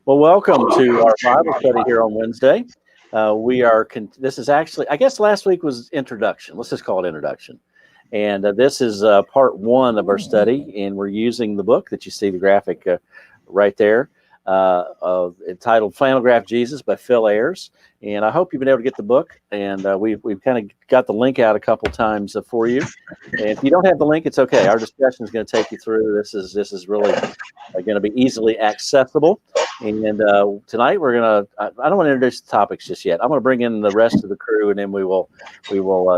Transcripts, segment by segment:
Well, welcome to our Bible study here on Wednesday. This is actually, I guess last week was introduction. Let's just call it introduction. And this is part one of our study, and we're using the book that you see the graphic right there, entitled Flannel Graph Jesus by Phil Ayers. And I hope you've been able to get the book, and we've kind of got the link out a couple times for you. And if you don't have the link, it's okay. Our discussion is going to take you through. This is really going to be easily accessible. And tonight we're gonna. I don't want to introduce the topics just yet. I'm going to bring in the rest of the crew, and then we will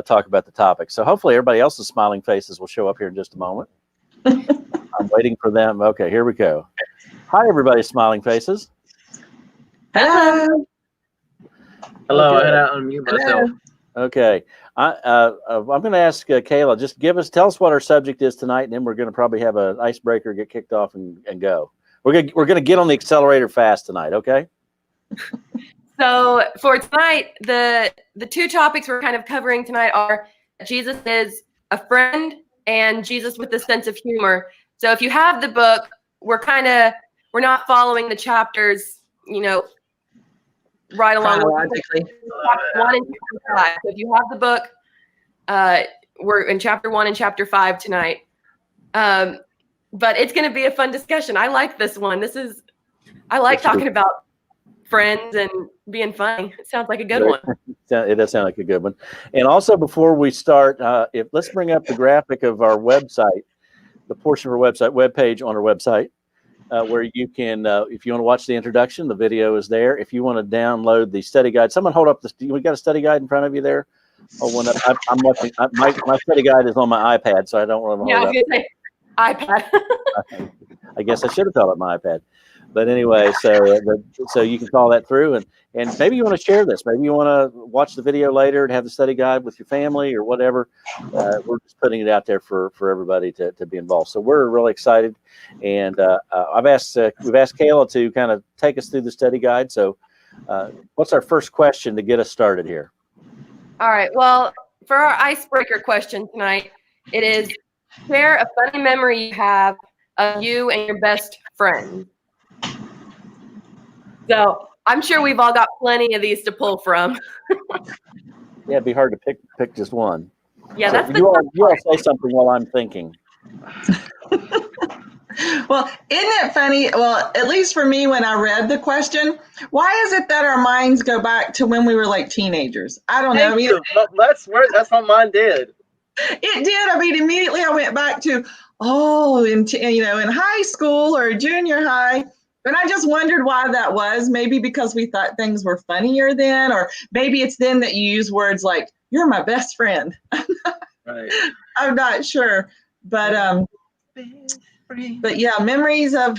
talk about the topics. So hopefully everybody else's smiling faces will show up here in just a moment. I'm waiting for them. Okay, here we go. Hi, everybody, smiling faces. Hello. Hello, Okay. I had to unmute myself. Okay, I'm going to ask Kayla. Just tell us what our subject is tonight, and then we're going to probably have an icebreaker, get kicked off, and go. We're gonna get on the accelerator fast tonight. Okay. So for tonight, the two topics we're kind of covering tonight are Jesus is a friend and Jesus with a sense of humor. So if you have the book, we're not following the chapters, right along Chronologically. chapter 1 and chapter 5. So if you have the book, we're in chapter 1 and chapter 5 tonight. But it's going to be a fun discussion. I like this one. I like talking about friends and being funny. It sounds like a good one. It does sound like a good one. And also, before we start, let's bring up the graphic of our website, the portion of our webpage on our website, where you can, if you want to watch the introduction, the video is there. If you want to download the study guide, someone hold up we got a study guide in front of you there. Oh, one up. I'm watching. My study guide is on my iPad, so I don't want to hold up. iPad. I guess I should have called it my iPad, but anyway, so you can call that through, and maybe you want to share this. Maybe you want to watch the video later and have the study guide with your family or whatever. We're just putting it out there for everybody to be involved. So we're really excited, and we've asked Kayla to kind of take us through the study guide. So, what's our first question to get us started here? All right. Well, for our icebreaker question tonight, it is: share a funny memory you have of you and your best friend. So I'm sure we've all got plenty of these to pull from. Yeah, it'd be hard to pick just one. Yeah, so that's you all say something while I'm thinking. Well, isn't it funny? Well, at least for me, when I read the question, why is it that our minds go back to when we were like teenagers? I don't know. I mean, That's what mine did. it did. I mean, immediately I went back to, in high school or junior high. And I just wondered why that was. Maybe because we thought things were funnier then, or maybe it's then that you use words like, you're my best friend. Right. I'm not sure. But yeah, memories of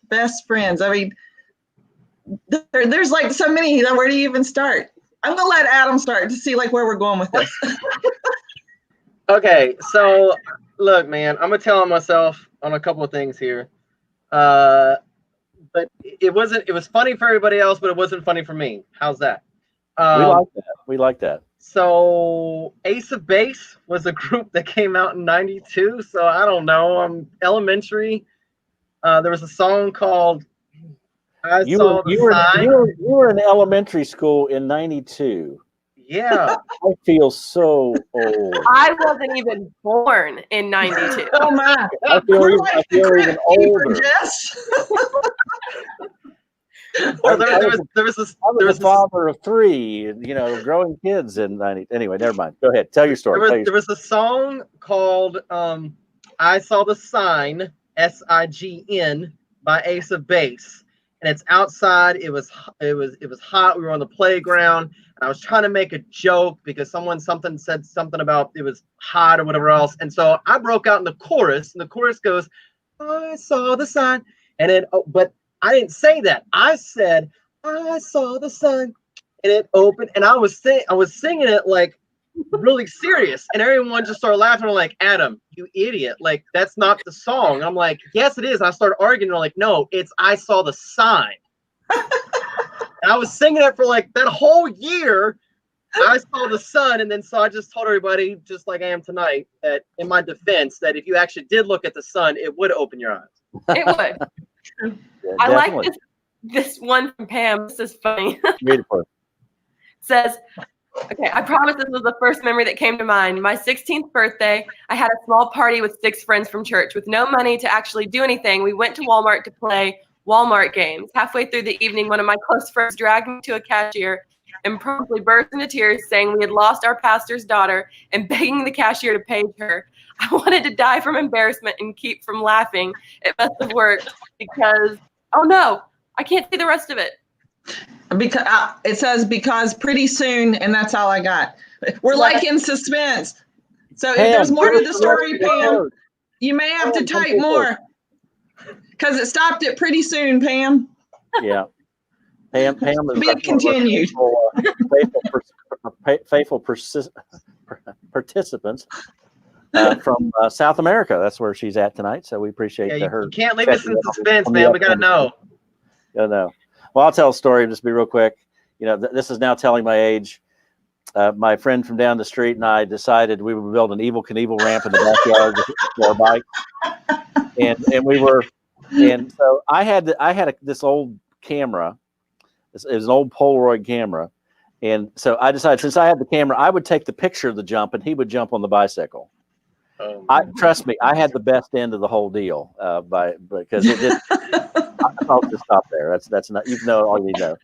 best friends. I mean, there's like so many. Where do you even start? I'm going to let Adam start to see like where we're going with this. Okay, so look, man, I'm gonna tell myself on a couple of things here. But it was funny for everybody else, but it wasn't funny for me. How's that? We like that. So Ace of Base was a group that came out in '92. So I don't know. I'm elementary. There was a song called You were in elementary school in '92. Yeah. I feel so old. I wasn't even born in '92. Oh my! I feel even older. Well, there was a father of 3, growing kids in '90. Anyway, never mind. Go ahead. Tell your story. There was a song called "I Saw the Sign" SIGN by Ace of Base, and it's outside. It was hot. We were on the playground, and I was trying to make a joke because someone said something about it was hot or whatever else, and so I broke out in the chorus, and the chorus goes, "I saw the sign," but I didn't say that. I said, "I saw the sun," and it opened, and I was singing it like really serious, and everyone just started laughing. I'm like, "Adam, you idiot! Like that's not the song." I'm like, "Yes, it is." And I started arguing. They're like, "No, it's I saw the sign." And I was singing it for like that whole year. I saw the sun, and then so I just told everybody, just like I am tonight, that in my defense, that if you actually did look at the sun, it would open your eyes. It would. Yeah, I like this. this one from Pam. This is funny. Read it for us. Says, okay, I promise this was the first memory that came to mind. My 16th birthday, I had a small party with 6 friends from church. With no money to actually do anything, we went to Walmart to play Walmart games. Halfway through the evening, one of my close friends dragged me to a cashier and promptly burst into tears, saying we had lost our pastor's daughter and begging the cashier to page her. I wanted to die from embarrassment and keep from laughing. It must have worked because, oh no, I can't see the rest of it. Because it says because pretty soon, and that's all I got. We're like in suspense. So if there's more to the story, Pam, you may have to type more because it stopped at pretty soon, Pam. Yeah. Pam is Be continued. Faithful participants from South America. That's where she's at tonight. So we appreciate her. You can't leave us in suspense, man. We got to know. Gotta know. Well, I'll tell a story. Just be real quick. You know, this is now telling my age. My friend from down the street and I decided we would build an Evel Knievel ramp in the backyard for our bike, and we were, and so I had this old camera. It was an old Polaroid camera, and so I decided since I had the camera, I would take the picture of the jump, and he would jump on the bicycle. Trust me, I had the best end of the whole deal because it just. I'll just stop there. That's not, you know, all you know.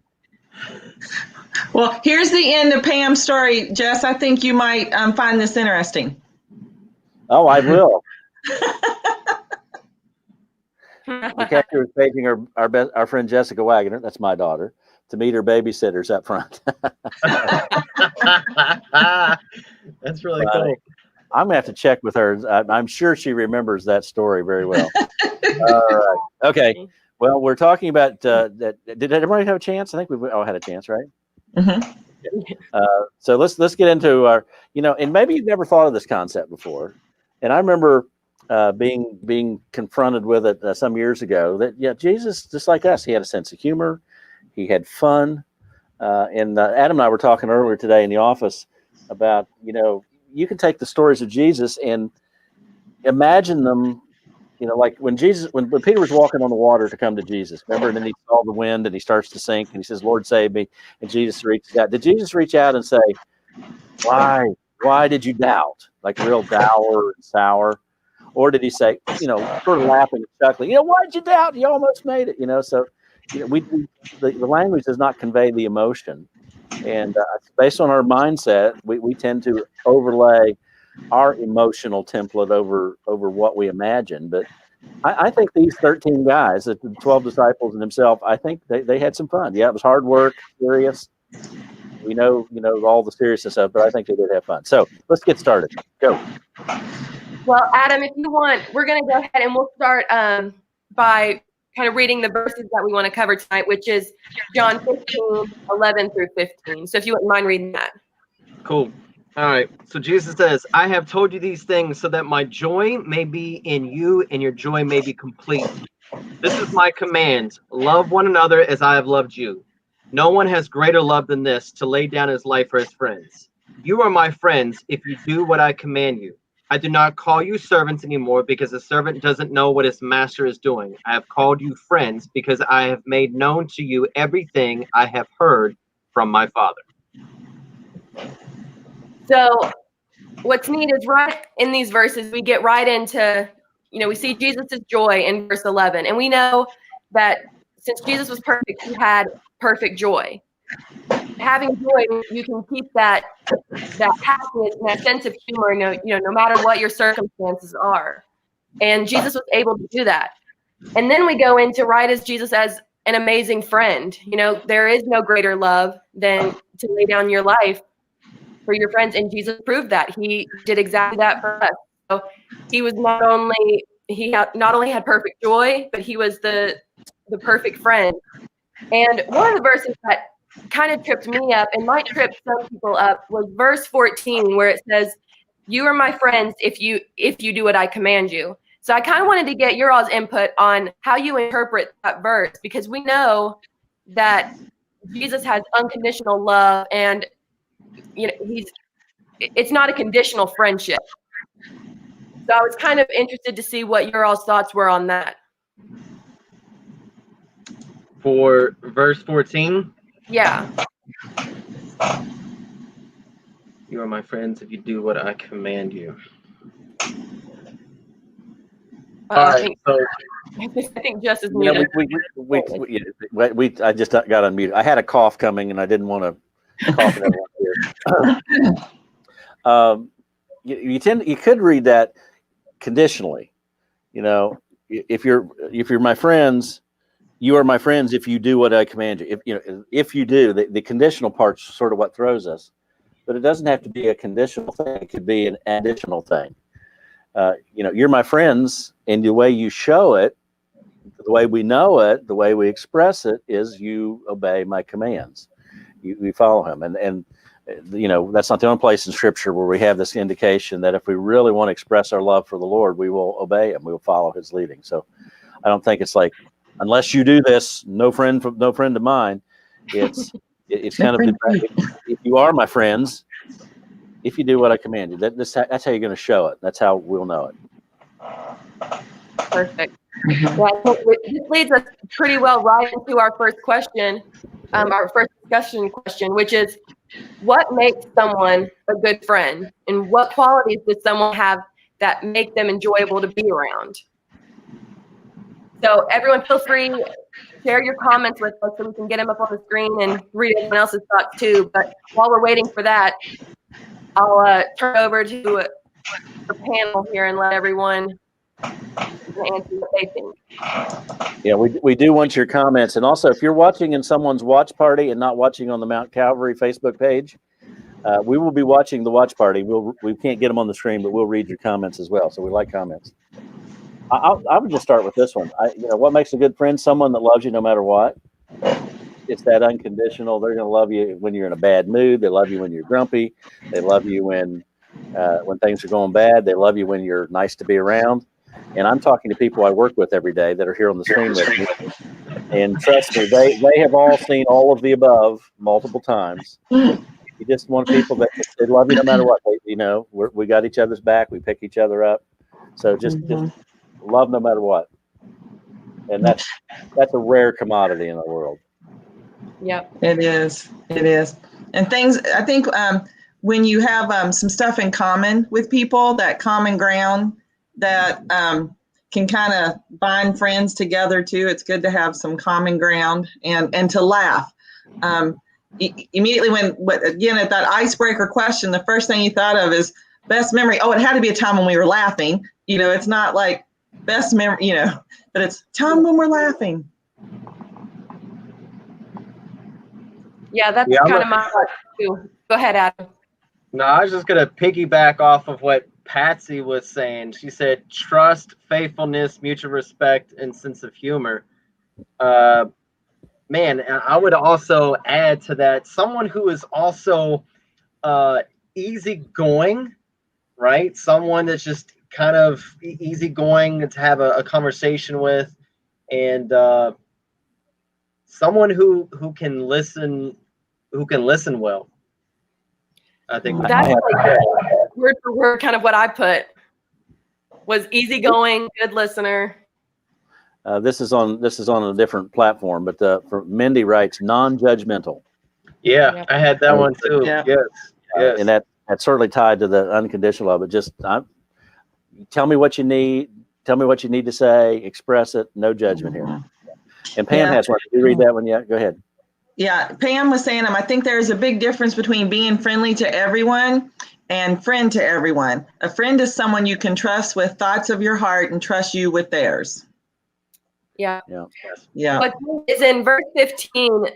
Well, here's the end of Pam's story, Jess. I think you might find this interesting. Oh, I will. The captain was paging our friend Jessica Wagner, that's my daughter, to meet her babysitters up front. That's really cool. I'm gonna have to check with her. I'm sure she remembers that story very well. All right. Okay. Well, we're talking about that. Did everybody have a chance? I think we all had a chance, right? Mm-hmm. So let's get into our, and maybe you've never thought of this concept before. And I remember being confronted with it some years ago. That Jesus, just like us, he had a sense of humor, he had fun. And Adam and I were talking earlier today in the office about you can take the stories of Jesus and imagine them. Like when Peter was walking on the water to come to Jesus, remember, and then he saw the wind and he starts to sink and he says, "Lord, save me." And Jesus reaches out. Did Jesus reach out and say, why did you doubt? Like real dour and sour? Or did he say, sort of laughing and chuckling, why'd you doubt? You almost made it, So the language does not convey the emotion. And based on our mindset, we tend to overlay our emotional template over what we imagine. But I think these 13 guys, the 12 disciples and himself, I think they had some fun. Yeah, it was hard work, serious. We know all the seriousness of it, but I think they did have fun. So let's get started. Go. Well, Adam, if you want, we're going to go ahead and we'll start by kind of reading the verses that we want to cover tonight, which is John 15, 11 through 15. So if you wouldn't mind reading that. Cool. All right. So Jesus says, "I have told you these things so that my joy may be in you and your joy may be complete. This is my command. Love one another as I have loved you. No one has greater love than this, to lay down his life for his friends. You are my friends if you do what I command you. I do not call you servants anymore because a servant doesn't know what his master is doing. I have called you friends because I have made known to you everything I have heard from my Father." So what's neat is right in these verses, we get right into, we see Jesus' joy in verse 11. And we know that since Jesus was perfect, he had perfect joy. Having joy, you can keep that happiness and that sense of humor, no matter what your circumstances are. And Jesus was able to do that. And then we go into right as Jesus as an amazing friend. There is no greater love than to lay down your life for your friends, and Jesus proved that. He did exactly that for us. So he was not only had perfect joy, but he was the perfect friend. And one of the verses that kind of tripped me up and might trip some people up was verse 14, where it says, "You are my friends if you do what I command you." So I kind of wanted to get your all's input on how you interpret that verse, because we know that Jesus has unconditional love, and it's not a conditional friendship. So I was kind of interested to see what your all's thoughts were on that. For verse 14, Yeah. you are my friends if you do what I command you. All right, so I think Jess is You know, muted. I just got unmuted. I had a cough coming, and I didn't want to cough in everyone's ear. You could read that conditionally. You know, if you're my friends, you are my friends if you do what I command you. If you do, the conditional part's sort of what throws us, but it doesn't have to be a conditional thing. It could be an additional thing. You're my friends, and the way you show it, the way we know it, the way we express it is you obey my commands. You follow him. And that's not the only place in Scripture where we have this indication that if we really want to express our love for the Lord, we will obey him. We will follow his leading. So I don't think it's like, unless you do this, no friend of mine. It's kind of, if you are my friends, if you do what I command you, that's how you're going to show it. That's how we'll know it. Perfect. Well, this leads us pretty well right into our first question, our first discussion question, which is, what makes someone a good friend, and what qualities does someone have that make them enjoyable to be around? So everyone, feel free to share your comments with us so we can get them up on the screen and read everyone else's thoughts too. But while we're waiting for that, I'll turn over to the panel here and let everyone answer what they think. Yeah, we do want your comments. And also, if you're watching in someone's watch party and not watching on the Mount Calvary Facebook page, we will be watching the watch party. We can't get them on the screen, but we'll read your comments as well. So we like comments. I would just start with this one. What makes a good friend? Someone that loves you no matter what. It's that unconditional. They're going to love you when you're in a bad mood. They love you when you're grumpy. They love you when things are going bad. They love you when you're nice to be around. And I'm talking to people I work with every day that are here on the screen with me. And trust me, they have all seen all of the above multiple times. You just want people that they love you no matter what. We got each other's back. We pick each other up. So just love no matter what. And that's a rare commodity in the world. Yep. It is. And I think when you have some stuff in common with people, that common ground that can kind of bind friends together too. It's good to have some common ground and to laugh. Immediately again, at that icebreaker question, the first thing you thought of is best memory. Oh, it had to be a time when we were laughing. It's not like best memory, but it's time when we're laughing. Yeah, that's kind of my heart too. Go ahead, Adam. No, I was just going to piggyback off of what Patsy was saying. She said trust, faithfulness, mutual respect, and sense of humor. Man, I would also add to that someone who is also easygoing, right? Someone that's just kind of easygoing to have a conversation with, and someone who can listen well. I think that's like word for word kind of what I put was easygoing, good listener. This is on a different platform, but for Mindy writes non-judgmental. Yeah, I had that one too. Yeah. Yes. And that's certainly tied to the unconditional of it. Just tell me what you need. Tell me what you need to say. Express it. No judgment here. And Pam has one. Did you read that one yet? Go ahead. Yeah, Pam was saying, I think there's a big difference between being friendly to everyone and friend to everyone. A friend is someone you can trust with thoughts of your heart and trust you with theirs. Yeah. But is in verse 15,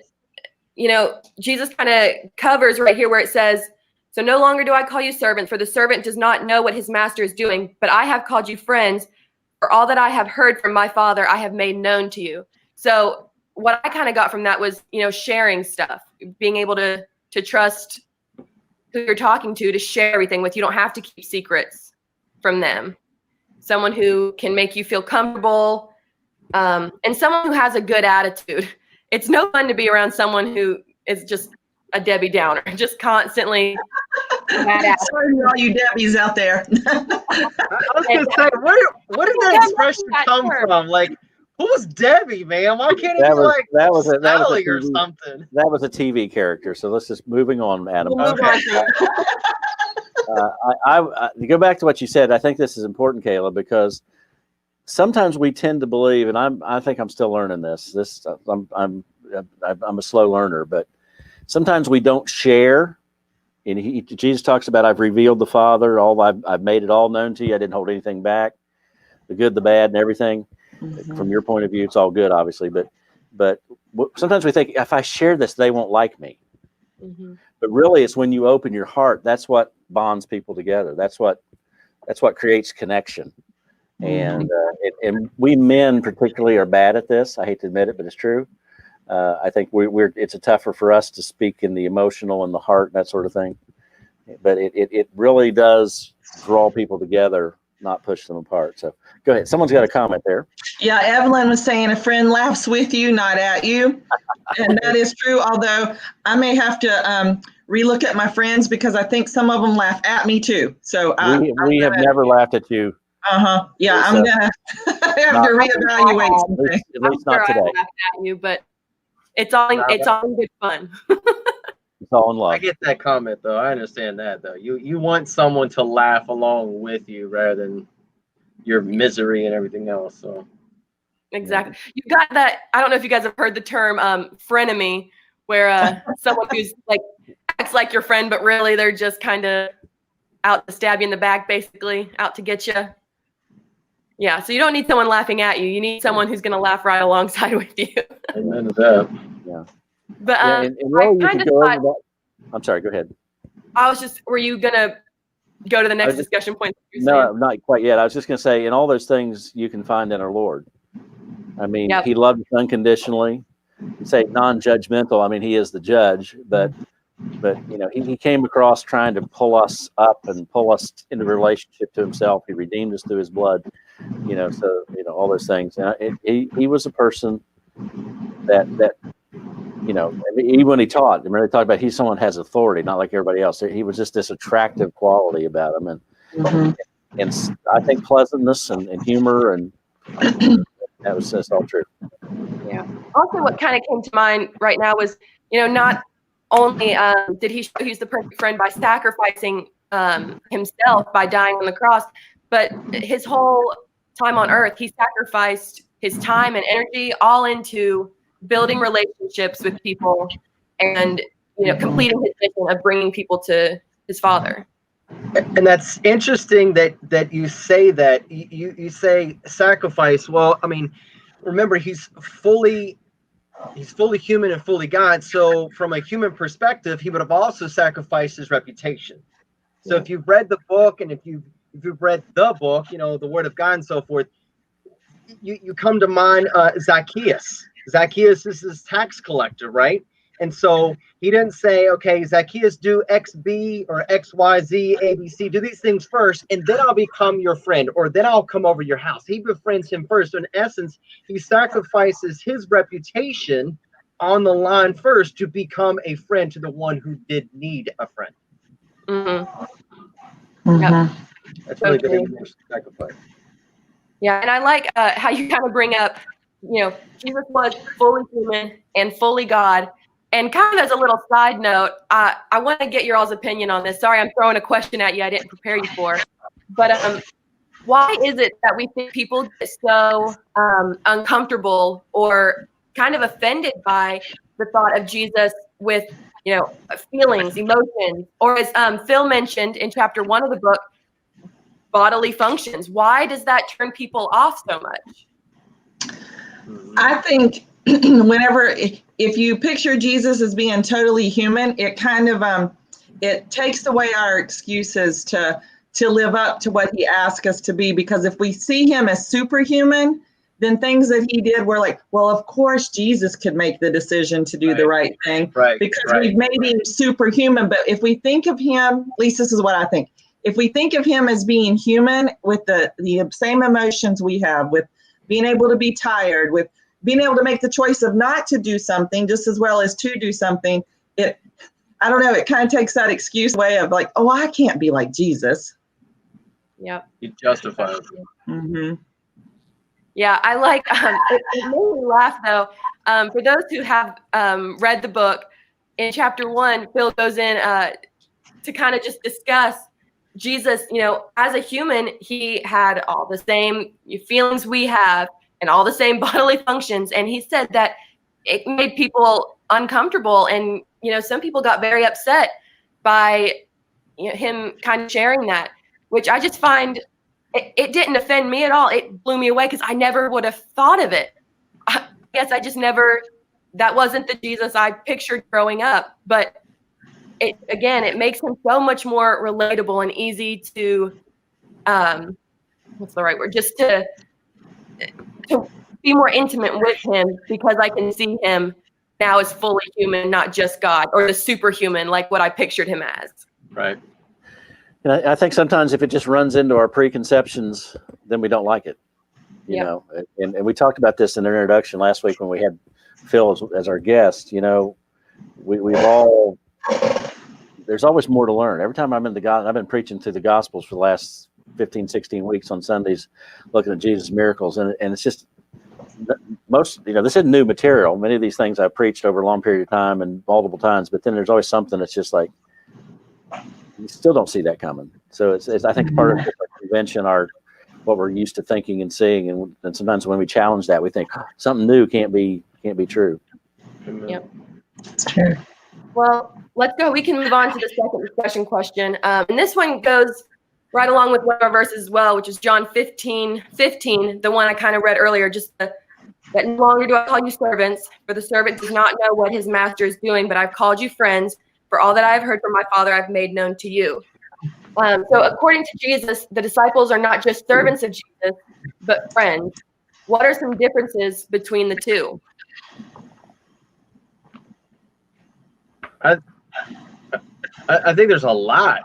Jesus kind of covers right here where it says, so no longer do I call you servants, for the servant does not know what his master is doing, but I have called you friends, for all that I have heard from my Father, I have made known to you. So what I kind of got from that was, sharing stuff, being able to trust who you're talking to share everything with. You don't have to keep secrets from them. Someone who can make you feel comfortable, and someone who has a good attitude. It's no fun to be around someone who is just a Debbie Downer, just constantly. Sorry to all you Debbies out there. I was going to say, where did that expression come from? Like, Who was Debbie, man? Why can't it That be was like that was a Sally or TV, something? that was a TV character. So let's just moving on, Adam. We'll move on to To go back to what you said, I think this is important, Kayla, because sometimes we tend to believe, and I think I'm still learning this. I'm a slow learner, but sometimes we don't share. And Jesus talks about, I've revealed the Father, I've made it all known to you. I didn't hold anything back, the good, the bad, and everything. Mhm. From your point of view, it's all good, obviously, but sometimes we think, if I share this, they won't like me. Mhm. But really, it's when you open your heart, that's what bonds people together. That's what creates connection. And we men particularly are bad at this. I hate to admit it, but it's true. I think it's tougher for us to speak in the emotional and the heart, that sort of thing. But it really does draw people together, not push them apart. So go ahead. Someone's got a comment there. Yeah, Evelyn was saying a friend laughs with you, not at you. And that is true, although I may have to relook at my friends because I think some of them laugh at me too. So we have never laughed at you. Yeah, I'm gonna have to reevaluate some things. At least not today. I laughed at you, but it's all in good fun. It's all in love. I get that comment though. I understand that though. You want someone to laugh along with you rather than your misery and everything else. So Exactly. You got that. I don't know if you guys have heard the term frenemy, where someone who's like acts like your friend, but really they're just kind of out to stab you in the back, basically out to get you. Yeah. So you don't need someone laughing at you. You need someone who's going to laugh right alongside with you. amen to that. Yeah. But And really, you could go over that. I'm sorry. Go ahead. Were you going to go to the next discussion point? No, not quite yet. I was just going to say, in all those things you can find in our Lord. I mean, He loved us unconditionally. Say non-judgmental. I mean, He is the judge, but He came across trying to pull us up and pull us into relationship to Himself. He redeemed us through His blood. So all those things. He was a person that even when He taught, remember He talked about He's someone who has authority, not like everybody else. He was just this attractive quality about Him, and I think pleasantness and humor and that's all true. Yeah. Also, what kind of came to mind right now was, not only did He show He's the perfect friend by sacrificing Himself by dying on the cross, but His whole time on earth, He sacrificed His time and energy all into building relationships with people and completing His mission of bringing people to His Father. And that's interesting that you say that. You say sacrifice. Well, I mean, remember He's fully human and fully God. So from a human perspective, He would have also sacrificed His reputation. So if you've read the book and if you've read the book, the Word of God and so forth, you come to mind Zacchaeus. Zacchaeus is this tax collector, right? And so He didn't say, okay, Zacchaeus, do X, B, or X, Y, Z, A, B, C, do these things first, and then I'll become your friend, or then I'll come over your house. He befriends him first. So in essence, He sacrifices His reputation on the line first to become a friend to the one who did need a friend. Mm-hmm. Yep. That's really good sacrifice. Yeah, and I like how you kind of bring up, Jesus was fully human and fully God. And kind of as a little side note, I want to get your all's opinion on this. Sorry, I'm throwing a question at you I didn't prepare you for. But why is it that we think people get so uncomfortable or kind of offended by the thought of Jesus with, feelings, emotions, or as Phil mentioned in chapter 1 of the book, bodily functions? Why does that turn people off so much? I think whenever, if you picture Jesus as being totally human, it kind of it takes away our excuses to live up to what He asked us to be. Because if we see Him as superhuman, then things that He did, we're like, well, of course Jesus could make the decision to do the right thing, because we've made Him superhuman. But if we think of Him, at least this is what I think, if we think of Him as being human with the same emotions we have, with being able to be tired, with being able to make the choice of not to do something just as well as to do something, I don't know, it kind of takes that excuse away of like, oh, I can't be like Jesus. Yep. You justify it. Mm-hmm. Yeah, I like it made me laugh though. For those who have read the book, in chapter 1, Phil goes in to kind of just discuss Jesus. As a human, he had all the same feelings we have and all the same bodily functions. And he said that it made people uncomfortable. And, some people got very upset by him kind of sharing that, which I just find it didn't offend me at all. It blew me away because I never would have thought of it. I guess I just never, that wasn't the Jesus I pictured growing up. But it makes him so much more relatable and easy to, what's the right word? Just to be more intimate with him, because I can see him now as fully human, not just God or the superhuman, like what I pictured him as. Right. And I think sometimes if it just runs into our preconceptions, then we don't like it. You know, and we talked about this in the introduction last week when we had Phil as our guest. We've all, there's always more to learn. Every time I'm in I've been preaching through the Gospels for the last 15, 16 weeks on Sundays, looking at Jesus' miracles. And it's just this isn't new material. Many of these things I've preached over a long period of time and multiple times, but then there's always something that's just like, you still don't see that coming. So it's I think part of the convention, what we're used to thinking and seeing, and sometimes when we challenge that, we think something new can't be true. Yep. It's true. Well, let's go. We can move on to the second discussion question. And this one goes right along with one of our verses as well, which is John 15:15, the one I kind of read earlier, just that no longer do I call you servants, for the servant does not know what his master is doing, but I've called you friends. For all that I have heard from my Father, I've made known to you. So according to Jesus, the disciples are not just servants of Jesus, but friends. What are some differences between the two? I think there's a lot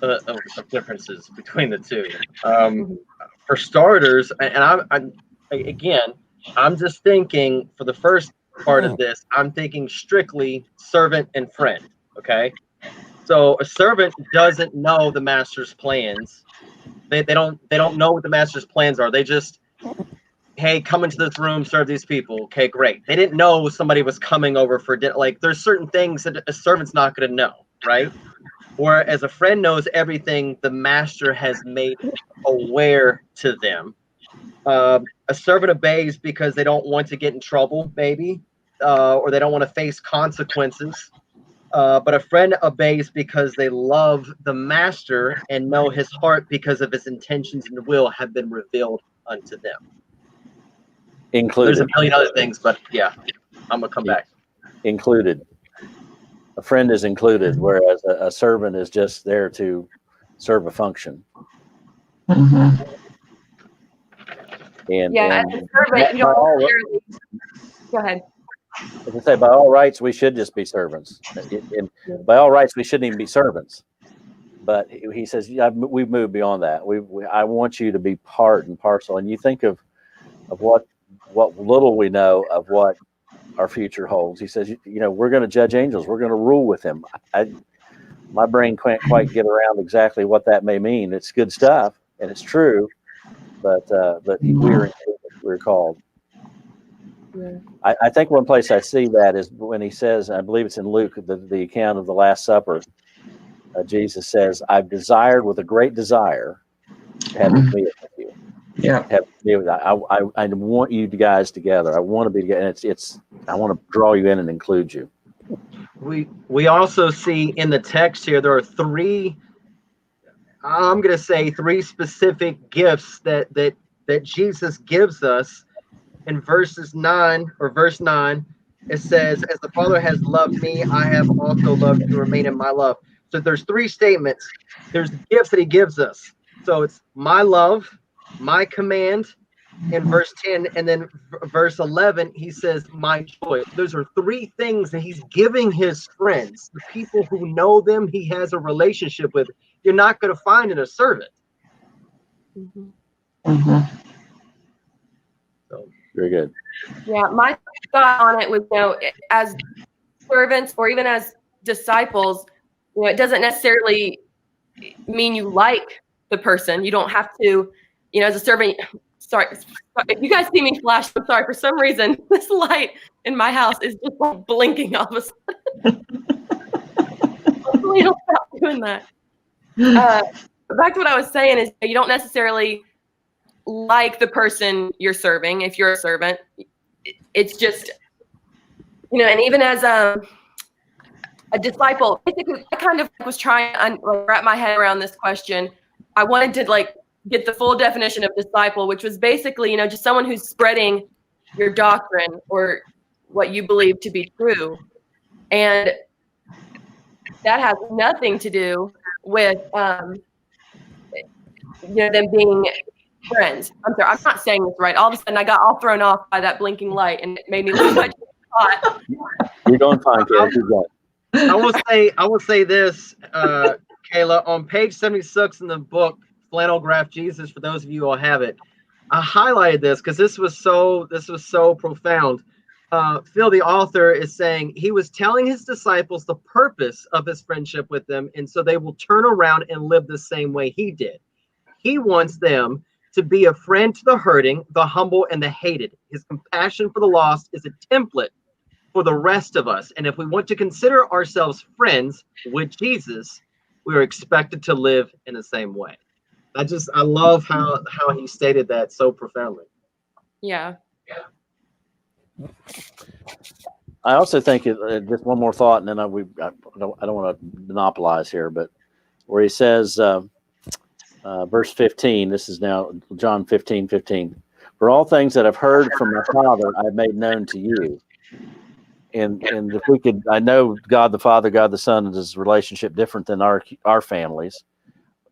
of differences between the two. For starters, and I'm just thinking for the first part of this, I'm thinking strictly servant and friend. Okay, so a servant doesn't know the master's plans. They don't know what the master's plans are. They just, hey, come into this room, serve these people. Okay, great. They didn't know somebody was coming over for dinner. Like, there's certain things that a servant's not going to know, right? Whereas a friend knows everything the master has made aware to them. A servant obeys because they don't want to get in trouble, maybe, or they don't want to face consequences. But a friend obeys because they love the master and know his heart because of his intentions and will have been revealed unto them. Included. There's a million other things, but yeah, I'm going to come back. Included. A friend is included, whereas a servant is just there to serve a function. Mm-hmm. As a servant, you don't necessarily... Go ahead. As I say, by all rights, we should just be servants. And by all rights, we shouldn't even be servants. But he says, we've moved beyond that. I want you to be part and parcel. And you think of what little we know of what our future holds. He says, we're going to judge angels. We're going to rule with him. My brain can't quite get around exactly what that may mean. It's good stuff, and it's true. But we're called. Yeah. I think one place I see that is when he says, I believe it's in Luke, the account of the Last Supper. Jesus says, "I've desired with a great desire to have a meal with you." Yeah. I want you guys together. I want to be together. And I want to draw you in and include you. We also see in the text here there are three specific gifts that Jesus gives us. In verse 9, it says, "As the Father has loved me, I have also loved you. Remain in my love." So there's three statements. There's the gifts that he gives us. So it's my love, my command in verse 10, and then verse 11, he says, my joy. Those are three things that he's giving his friends, the people who know them, he has a relationship with. You're not going to find in a servant. Mm-hmm. Mm-hmm. So, very good. Yeah, my thought on it was, as servants or even as disciples, it doesn't necessarily mean you like the person. You don't have to, as a servant, Sorry, if you guys see me flash, I'm sorry. For some reason, this light in my house is just like blinking all of a sudden. Hopefully it'll stop doing that. Back to what I was saying is you don't necessarily like the person you're serving if you're a servant. It's just, you know, and even as a disciple, basically I kind of was trying to wrap my head around this question. I wanted to like get the full definition of disciple, which was basically, you know, just someone who's spreading your doctrine or what you believe to be true. And that has nothing to do with, you know, them being friends. I'm sorry, I'm not saying this right. All of a sudden, I got all thrown off by that blinking light, and it made me lose my thought. You're doing fine, Kayla. Keep going. I will say this, Kayla, on page 76 in the book Flannel Graph Jesus, for those of you who have it, I highlighted this because this was so profound. Phil, the author, is saying he was telling his disciples the purpose of his friendship with them, and so they will turn around and live the same way he did. He wants them to be a friend to the hurting, the humble, and the hated. His compassion for the lost is a template for the rest of us. And if we want to consider ourselves friends with Jesus, we are expected to live in the same way. I love how he stated that so profoundly. Yeah. I also think just one more thought, and then I don't want to monopolize here, but where he says, verse 15, this is now John 15:15. For all things that I've heard from my Father, I've made known to you. And if we could, I know God the Father, God the Son, is a relationship different than our families.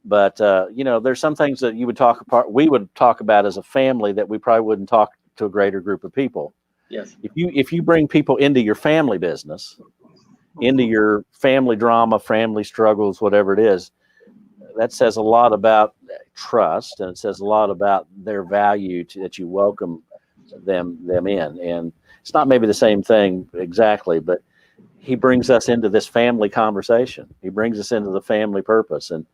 But you know, there's some things that we would talk about as a family that we probably wouldn't talk to a greater group of people. Yes. If you bring people into your family business, into your family drama, family struggles, whatever it is, that says a lot about trust, and it says a lot about their value that you welcome them in. And it's not maybe the same thing exactly, but he brings us into this family conversation. He brings us into the family purpose, and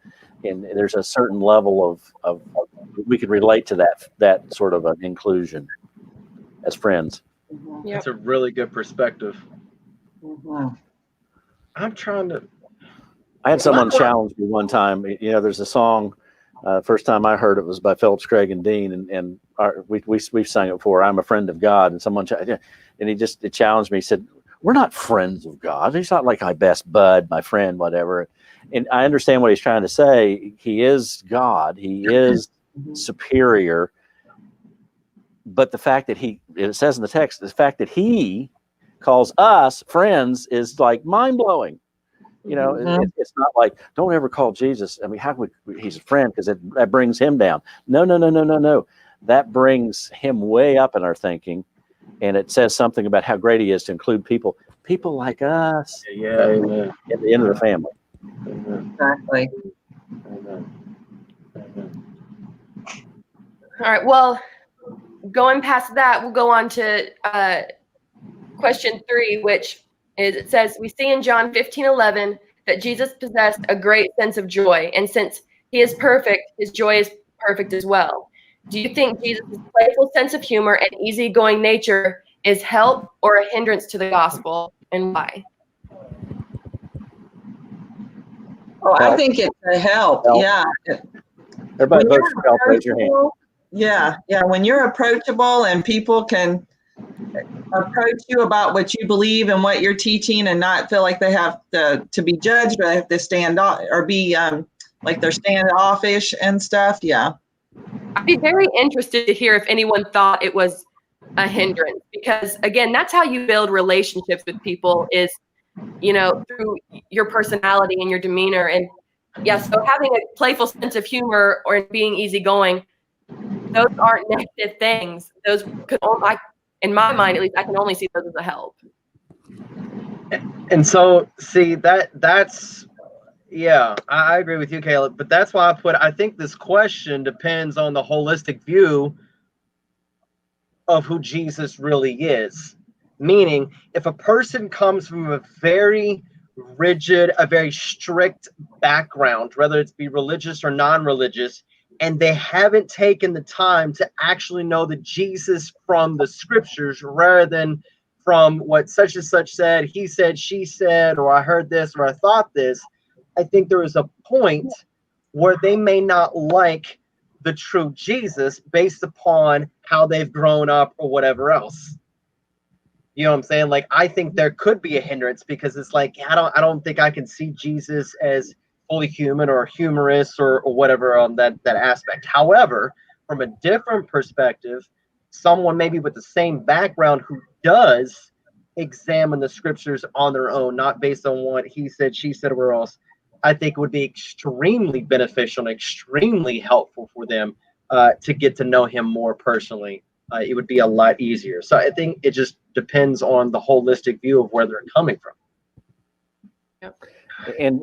there's a certain level of we could relate to that sort of an inclusion as friends. Yep. That's a really good perspective. Mm-hmm. I'm trying to. I had someone challenge me one time. You know, there's a song. First time I heard it was by Phillips, Craig, and Dean, and we've sang it before. I'm a friend of God, and someone and he challenged me. He said, "We're not friends of God. He's not like my best bud, my friend, whatever." And I understand what he's trying to say. He is God. He is superior. But the fact that it says in the text, the fact that he calls us friends is like mind blowing. You know, it's not like, don't ever call Jesus. I mean, he's a friend because that brings him down. No. That brings him way up in our thinking. And it says something about how great he is to include people like us at the end of the family. Exactly. All right. Well, going past that, we'll go on to question 3, which is, it says, we see in John 15:11 that Jesus possessed a great sense of joy. And since he is perfect, his joy is perfect as well. Do you think Jesus' playful sense of humor and easygoing nature is help or a hindrance to the gospel, and why? Oh, I think it's a help. Yeah. Everybody votes for help. Raise your hand. Yeah. When you're approachable and people can approach you about what you believe and what you're teaching, and not feel like they have to be judged, or they have to stand off or be like they're standoffish and stuff. Yeah. I'd be very interested to hear if anyone thought it was a hindrance, because again, that's how you build relationships with people, is, you know, through your personality and your demeanor. And yeah, so having a playful sense of humor or being easygoing, those aren't negative things. Those could only, in my mind at least, I can only see those as a help. And so, see, that's yeah, I agree with you, Caleb. But that's why I think this question depends on the holistic view of who Jesus really is. Meaning, if a person comes from a very rigid, a very strict background, whether it's be religious or non-religious, and they haven't taken the time to actually know the Jesus from the scriptures rather than from what such and such said, he said, she said, or I heard this, or I thought this. I think there is a point where they may not like the true Jesus based upon how they've grown up or whatever else. You know what I'm saying? Like, I think there could be a hindrance because it's like, I don't think I can see Jesus as fully human or humorous or whatever on that aspect. However, from a different perspective, someone maybe with the same background who does examine the scriptures on their own, not based on what he said, she said, or else, I think it would be extremely beneficial and extremely helpful for them to get to know him more personally. It would be a lot easier. So I think it just depends on the holistic view of where they're coming from. Yep. And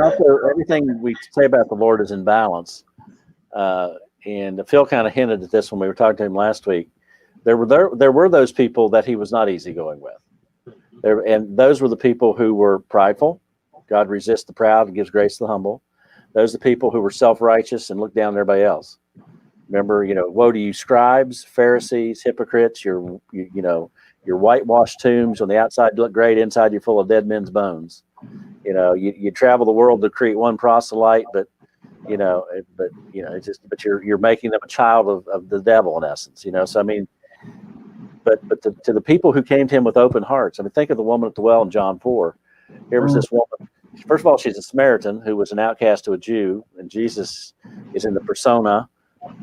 also everything we say about the Lord is in balance. And Phil kind of hinted at this when we were talking to him last week. There were those people that he was not easygoing with. And those were the people who were prideful. God resists the proud and gives grace to the humble. Those are the people who were self-righteous and looked down on everybody else. Remember, woe to you, scribes, Pharisees, hypocrites, your whitewashed tombs. On the outside look great, inside you're full of dead men's bones. You travel the world to create one proselyte, but you're making them a child of the devil in essence. So I mean, but to the people who came to him with open hearts. I mean, think of the woman at the well in John 4. Here was this woman. First of all, she's a Samaritan who was an outcast to a Jew, and Jesus is in the persona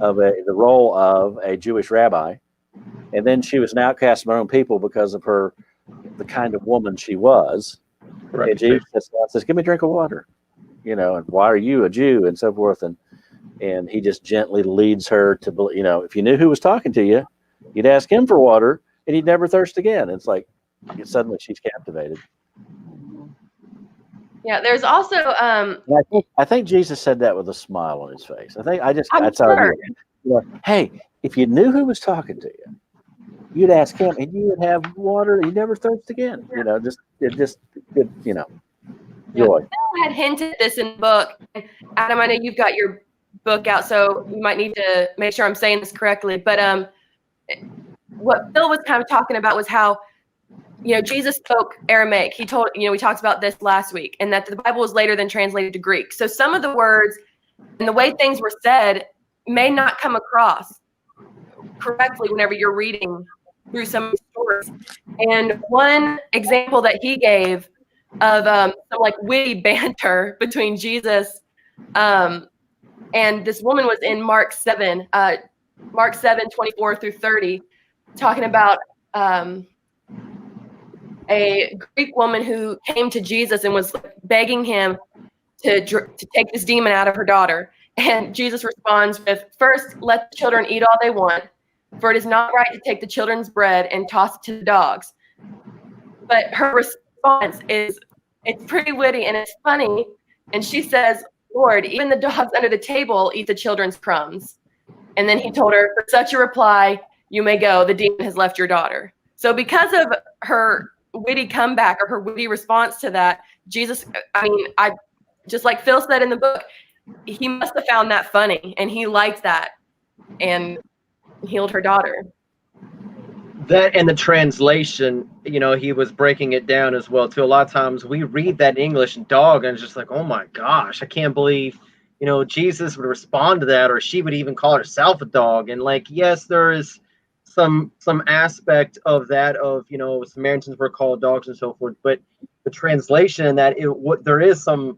of the role of a Jewish rabbi. And then she was an outcast of her own people because of the kind of woman she was. Right. And Jesus says, give me a drink of water, and why are you a Jew and so forth. And he just gently leads her to, if you knew who was talking to you, you'd ask him for water and he'd never thirst again. It's like suddenly she's captivated. Yeah, there's also I think Jesus said that with a smile on his face. I'm sure. Hey, if you knew who was talking to you, you'd ask him and you would have water, you never thirst again. Joy. Phil had hinted this in the book. Adam, I know you've got your book out, so you might need to make sure I'm saying this correctly. But what Phil was kind of talking about was how Jesus spoke Aramaic. He told, we talked about this last week, and that the Bible was later than translated to Greek. So some of the words and the way things were said may not come across correctly whenever you're reading through some of the stories. And one example that he gave of some witty banter between Jesus and this woman was in Mark 7:24-30, talking about a Greek woman who came to Jesus and was begging him to take this demon out of her daughter. And Jesus responds with, first, let the children eat all they want, for it is not right to take the children's bread and toss it to the dogs. But her response is, it's pretty witty and it's funny. And she says, Lord, even the dogs under the table eat the children's crumbs. And then he told her, for such a reply, you may go. The demon has left your daughter. So because of her witty comeback or her witty response to that, Jesus, I just like Phil said in the book, he must have found that funny and he liked that and healed her daughter. That and the translation, he was breaking it down as well too. A lot of times we read that in English dog and it's just like, oh my gosh, I can't believe, Jesus would respond to that, or she would even call herself a dog. And yes, there is some aspect of that of, Samaritans were called dogs and so forth, but the translation that there is some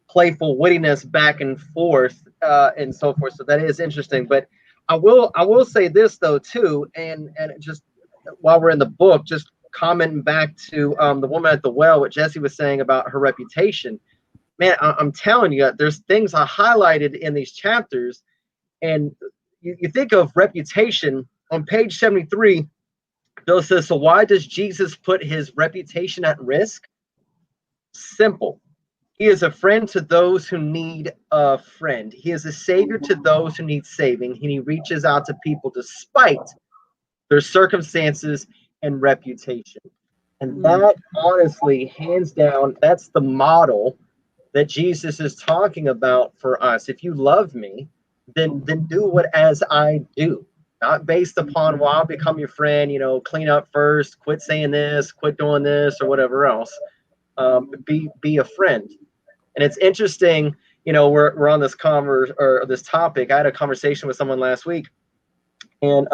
playful wittiness back and forth and so forth. So that is interesting. But I will say this though too, and just while we're in the book, just commenting back to the woman at the well, what Jesse was saying about her reputation. Man, I'm telling you, there's things I highlighted in these chapters, and you think of reputation on page 73. Bill says, so why does Jesus put his reputation at risk? Simple. He is a friend to those who need a friend. He is a savior to those who need saving. And he reaches out to people despite their circumstances and reputation. And that, honestly, hands down, that's the model that Jesus is talking about for us. If you love me, then do what as I do. Not based upon, well, I'll become your friend, clean up first, quit saying this, quit doing this, or whatever else. Be a friend. And it's interesting, we're on this this topic. I had a conversation with someone last week, and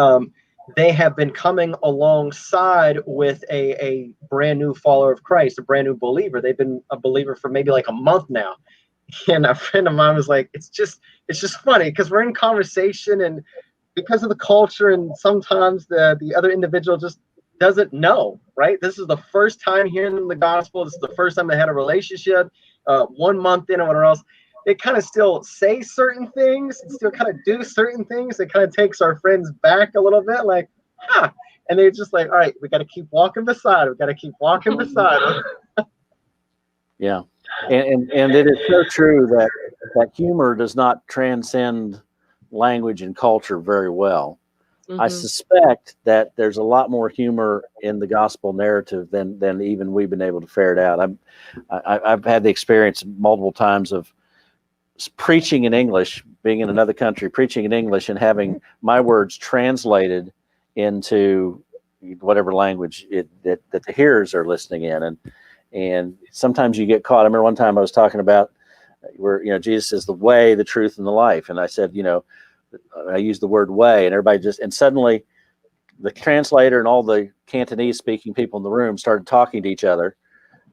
they have been coming alongside with a brand new follower of Christ, a brand new believer. They've been a believer for maybe like a month now. And a friend of mine was like, it's just funny because we're in conversation, and because of the culture, and sometimes the other individual just doesn't know, right? This is the first time hearing the gospel. This is the first time they had a relationship, 1 month in or whatever else. They kind of still say certain things and still kind of do certain things. It kind of takes our friends back a little bit, like, and they're just like, all right, we got to keep walking beside. We got to keep walking beside. Yeah. And it is so true that humor does not transcend language and culture very well. Mm-hmm. I suspect that there's a lot more humor in the gospel narrative than even we've been able to ferret out. I've had the experience multiple times of preaching in English, being in another country, preaching in English, and having my words translated into whatever language that the hearers are listening in, and sometimes you get caught. I remember one time I was talking about where Jesus is the way, the truth, and the life, and I said I used the word way, and everybody and suddenly the translator and all the Cantonese speaking people in the room started talking to each other,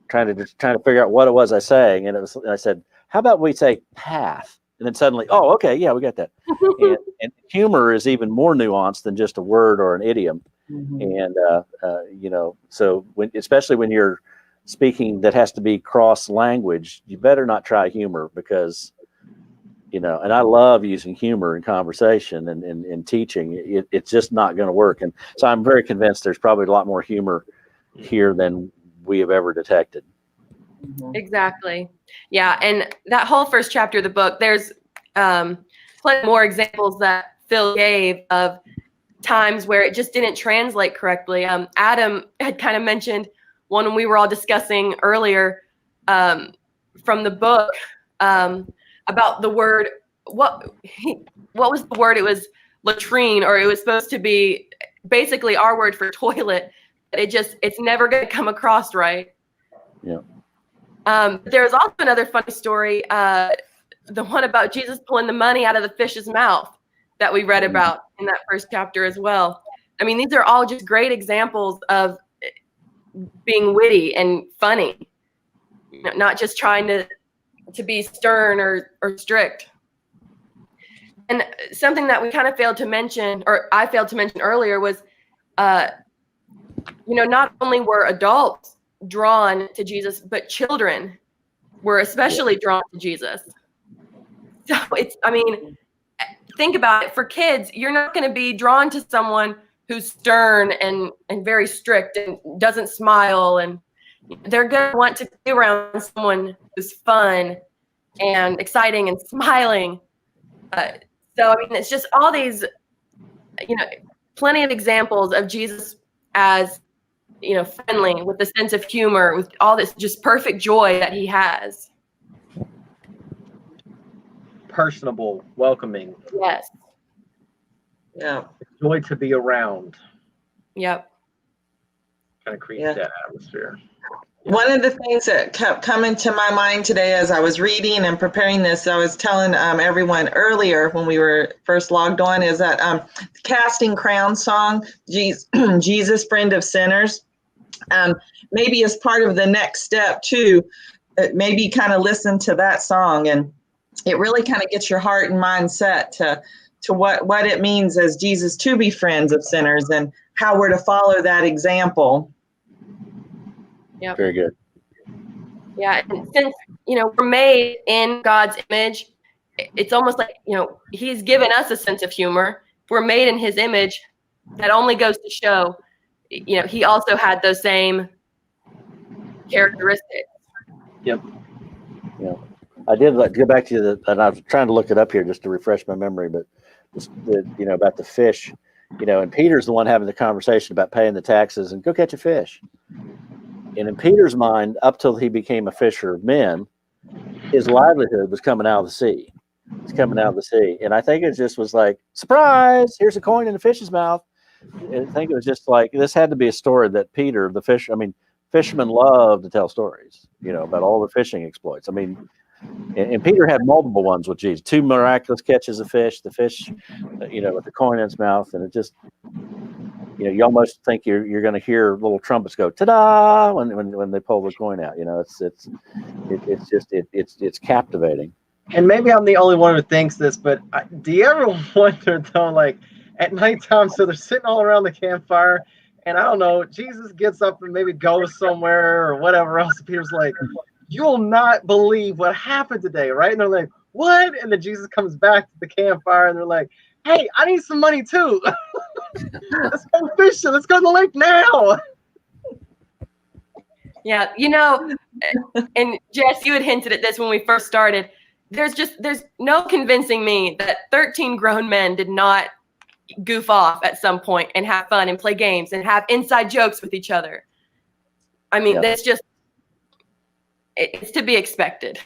trying to figure out what it was I was saying, and I said, how about we say path? And then suddenly, oh, okay, yeah, we got that. and humor is even more nuanced than just a word or an idiom. Mm-hmm. And so especially when you're speaking that has to be cross language, you better not try humor because and I love using humor in conversation and in teaching. It's just not going to work. And so I'm very convinced there's probably a lot more humor here than we have ever detected. Exactly. Yeah. And that whole first chapter of the book, there's plenty more examples that Phil gave of times where it just didn't translate correctly. Adam had kind of mentioned one when we were all discussing earlier from the book about the word. What was the word? It was latrine, or it was supposed to be basically our word for toilet. It's never going to come across right. Yeah. There's also another funny story, the one about Jesus pulling the money out of the fish's mouth that we read about in that first chapter as well. I mean, these are all just great examples of being witty and funny, not just trying to be stern or strict. And something that we kind of failed to mention, or I failed to mention earlier, was, not only were adults drawn to Jesus, but children were especially drawn to Jesus. So think about it. For kids, you're not going to be drawn to someone who's stern and very strict and doesn't smile, and they're going to want to be around someone who's fun and exciting and smiling. So it's just all these, plenty of examples of Jesus as friendly, with a sense of humor, with all this just perfect joy that he has. Personable, welcoming. Yes. Yeah. Joy to be around. Yep. Kind of creates that atmosphere. One of the things that kept coming to my mind today as I was reading and preparing this, I was telling everyone earlier when we were first logged on, is that Casting Crowns song, Jesus, Friend of Sinners, maybe as part of the next step too, maybe kind of listen to that song, and it really kind of gets your heart and mind set to what it means as Jesus to be friends of sinners and how we're to follow that example. Yep. Very good. Yeah, and since we're made in God's image, it's almost like He's given us a sense of humor. If we're made in His image, that only goes to show, He also had those same characteristics. Yep. Yeah, I did go back to and I was trying to look it up here just to refresh my memory, but about the fish, and Peter's the one having the conversation about paying the taxes and go catch a fish. And in Peter's mind, up till he became a fisher of men, his livelihood was coming out of the sea. It's coming out of the sea. And I think it just was like, surprise, here's a coin in the fish's mouth. I think it was just like, this had to be a story that Peter, fishermen love to tell stories, about all the fishing exploits. I mean, and Peter had multiple ones with Jesus, 2 miraculous catches of fish, the fish, with the coin in its mouth. And it just, you almost think you're going to hear little trumpets go ta-da when they pull the coin out. It's captivating. And maybe I'm the only one who thinks this, but do you ever wonder though, like at nighttime, so they're sitting all around the campfire, and I don't know, Jesus gets up and maybe goes somewhere or whatever else. Peter's like, "You'll not believe what happened today," right? And they're like, "What?" And then Jesus comes back to the campfire, and they're like, "Hey, I need some money too. Let's go fishing. Let's go to the lake now." Yeah, and Jess, you had hinted at this when we first started. There's no convincing me that 13 grown men did not goof off at some point and have fun and play games and have inside jokes with each other. I mean, that's just, it's to be expected.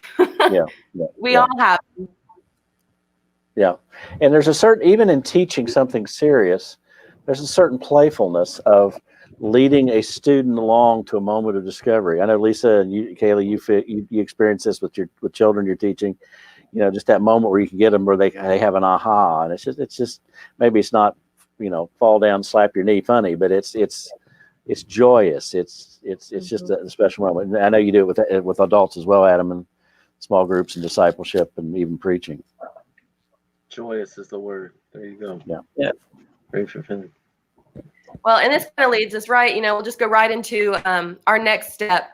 We all have. Yeah. And there's a certain, even in teaching something serious, there's a certain playfulness of leading a student along to a moment of discovery. I know Lisa and you, Kaylee, you experience this with children you're teaching, just that moment where you can get them where they have an aha, and it's just maybe it's not, fall down, slap your knee funny, but it's joyous. It's just a special moment. And I know you do it with adults as well, Adam, and small groups and discipleship and even preaching. Joyous is the word. There you go. Yeah. Great for Finn. Well, and this kind of leads us right, we'll just go right into our next step,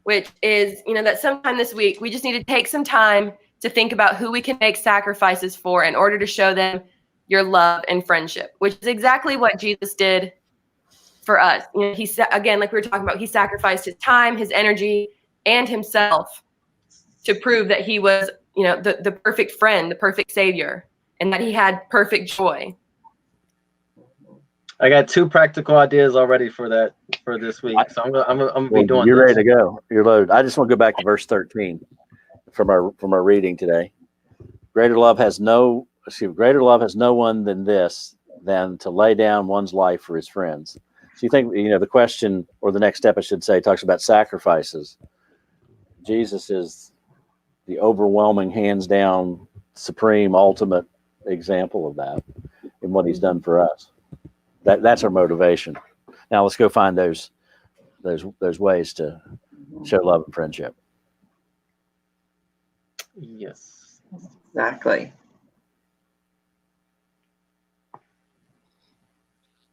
which is, that sometime this week, we just need to take some time to think about who we can make sacrifices for in order to show them your love and friendship, which is exactly what Jesus did for us. He said, again, like we were talking about, he sacrificed his time, his energy, and himself to prove that he was, the perfect friend, the perfect savior, and that he had perfect joy. I got 2 practical ideas already for this week. So I'm gonna be doing. You're ready to go. You're loaded. I just want to go back to verse 13 from our reading today. Greater love has no one than to lay down one's life for his friends. So you think, the question, or the next step I should say, talks about sacrifices. Jesus is the overwhelming, hands down, supreme, ultimate example of that in what he's done for us. That's our motivation. Now let's go find those ways to show love and friendship. Yes. Exactly.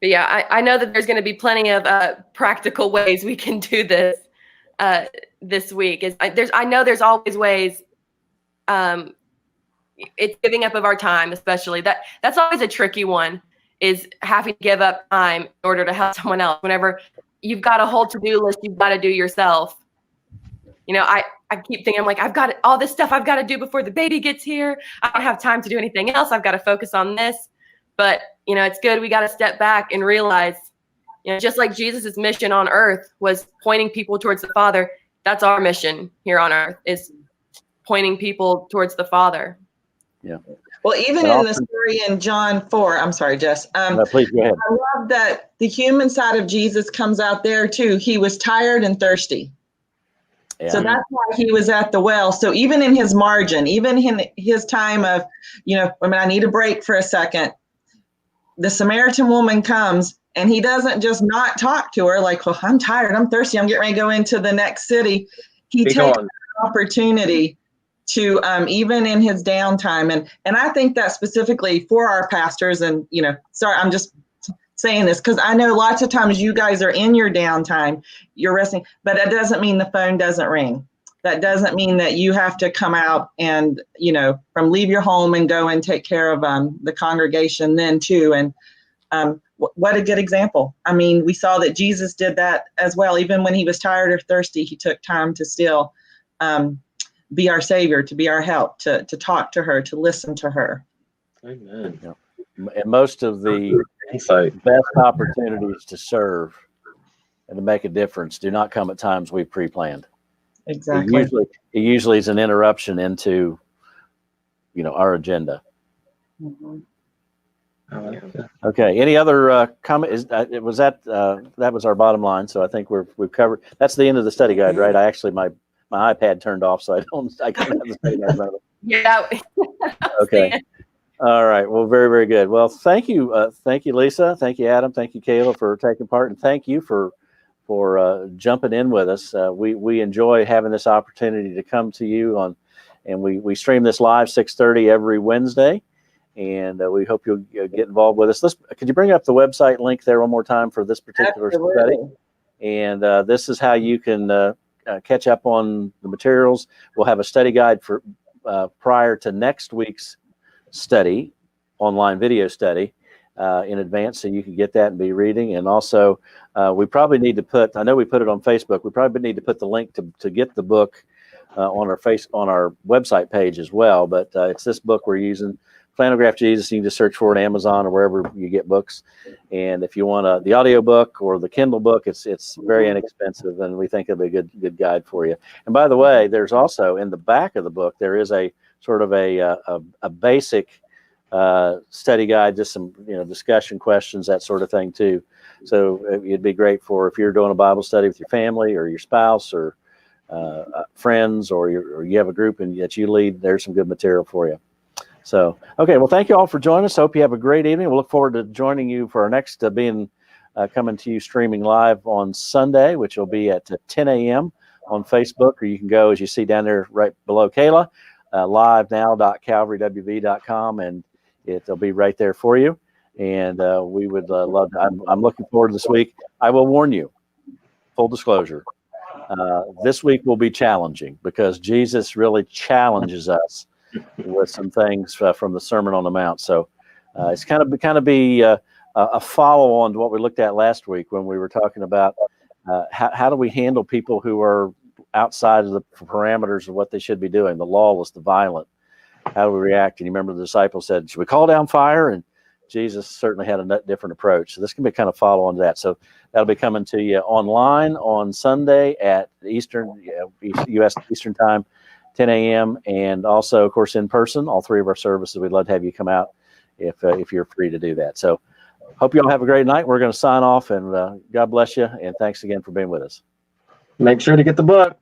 But yeah, I know that there's going to be plenty of practical ways we can do this this week. I know there's always ways. It's giving up of our time, especially. That's always a tricky one, is having to give up time in order to help someone else. Whenever you've got a whole to-do list you've got to do yourself. I keep thinking, I'm like, I've got all this stuff I've got to do before the baby gets here. I don't have time to do anything else. I've got to focus on this. But, it's good. We got to step back and realize, just like Jesus's mission on earth was pointing people towards the Father, that's our mission here on earth, is pointing people towards the Father. Yeah. Well, even in the story in John 4, I'm sorry, Jess. No, please go ahead. I love that the human side of Jesus comes out there too. He was tired and thirsty. Yeah. So that's why he was at the well. So even in his margin, even in his time of, I need a break for a second, the Samaritan woman comes and he doesn't just not talk to her like, well, I'm tired, I'm thirsty, I'm getting ready to go into the next city. He takes an opportunity to even in his downtime. And I think that specifically for our pastors, and, sorry, I'm just saying this because I know lots of times you guys are in your downtime, you're resting, but that doesn't mean the phone doesn't ring. That doesn't mean that you have to come out and, from leave your home and go and take care of the congregation then too. And what a good example. I mean, we saw that Jesus did that as well. Even when he was tired or thirsty, he took time to still be our savior, to be our help, to talk to her, to listen to her. Amen. Yeah. And most of the best opportunities to serve and to make a difference do not come at times we've pre-planned. Exactly. It usually is an interruption into our agenda. Mhm. Okay. Any other comment? That was our bottom line. So I think we've covered. That's the end of the study guide, right? I actually my iPad turned off, so I couldn't have the study guide. Yeah. Okay. All right. Well, very, very good. Well, thank you, Lisa. Thank you, Adam. Thank you, Kayla, for taking part, and thank you for jumping in with us. We enjoy having this opportunity to come to you and we stream this live 6:30 every Wednesday. And we hope you'll get involved with us. Could you bring up the website link there one more time for this particular study? And this is how you can catch up on the materials. We'll have a study guide for prior to next week's study, online video study, in advance, so you can get that and be reading. And also, we probably need to I know we put it on Facebook. We probably need to put the link to get the book on our website page as well. But it's this book we're using. Flannel Graph Jesus. You can just search for it on Amazon or wherever you get books. And if you want the audio book or the Kindle book, it's very inexpensive, and we think it'll be a good guide for you. And by the way, there's also in the back of the book there is a sort of a basic study guide, just some discussion questions, that sort of thing too. So it'd be great for if you're doing a Bible study with your family or your spouse or friends, or you have a group that you lead. There's some good material for you. So, okay, well, thank you all for joining us. Hope you have a great evening. We'll look forward to joining you for our next coming to you streaming live on Sunday, which will be at 10 a.m. on Facebook, or you can go, as you see down there right below Kayla, livenow.calvarywv.com, and it'll be right there for you. And we would love to. I'm looking forward to this week. I will warn you, full disclosure, this week will be challenging because Jesus really challenges us with some things from the Sermon on the Mount. So it's kind of be a follow on to what we looked at last week when we were talking about how do we handle people who are outside of the parameters of what they should be doing, the lawless, the violent. How do we react? And you remember the disciples said, should we call down fire? And Jesus certainly had a different approach. So this can be kind of follow on to that. So that'll be coming to you online on Sunday at U.S. Eastern Time, 10 a.m. And also, of course, in person, all three of our services. We'd love to have you come out if you're free to do that. So hope you all have a great night. We're going to sign off, and God bless you. And thanks again for being with us. Make sure to get the book.